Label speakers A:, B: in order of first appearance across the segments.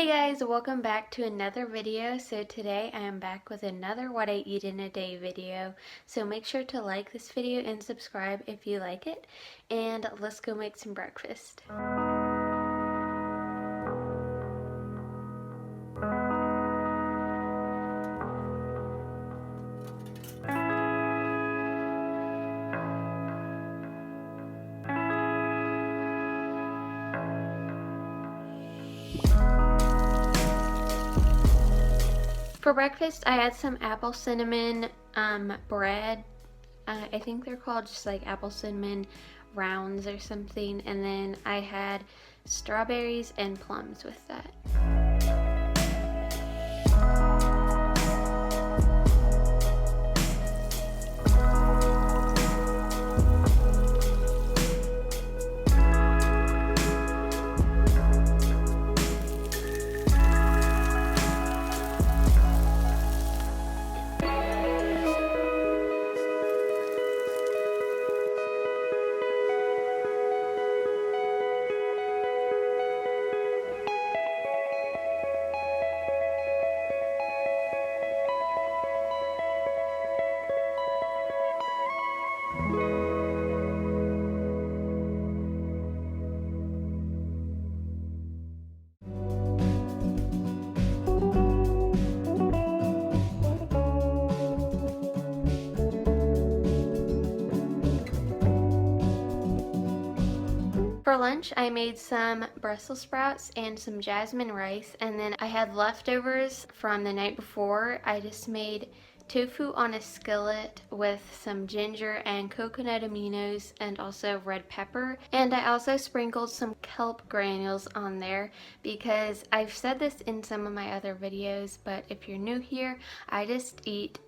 A: Hey guys, welcome back to another video. So today I am back with another what I eat in a day video. So make sure to like this video and subscribe if you like it. And let's go make some breakfast. For breakfast, I had some apple cinnamon bread. I think they're called just like apple cinnamon rounds or something. And then I had strawberries and plums with that. For lunch, I made some Brussels sprouts and some jasmine rice, and then I had leftovers from the night before. I just made tofu on a skillet with some ginger and coconut aminos and also red pepper. And I also sprinkled some kelp granules on there because I've said this in some of my other videos, but if you're new here, I just eat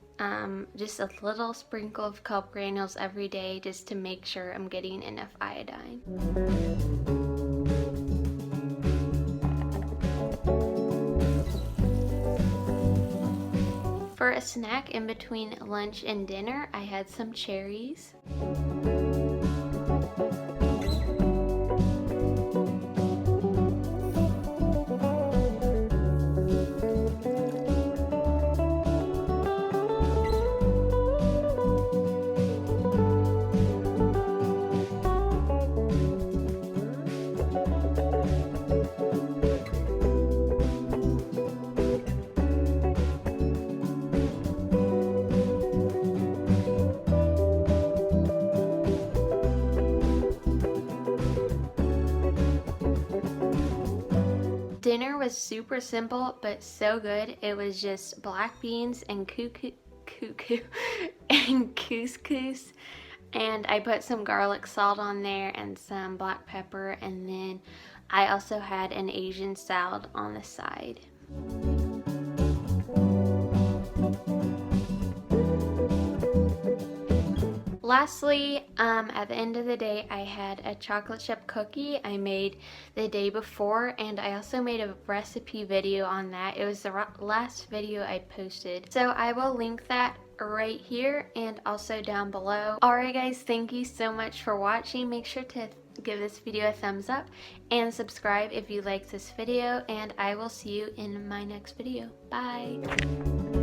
A: just a little sprinkle of kelp granules every day just to make sure I'm getting enough iodine. For a snack in between lunch and dinner, I had some cherries. Dinner was super simple but so good. It was just black beans and and couscous, and I put some garlic salt on there and some black pepper, and then I also had an Asian salad on the side. Lastly, at the end of the day, I had a chocolate chip cookie I made the day before, and I also made a recipe video on that. It was the last video I posted, so I will link that right here and also down below. Alright guys, thank you so much for watching. Make sure to give this video a thumbs up and subscribe if you like this video, and I will see you in my next video. Bye!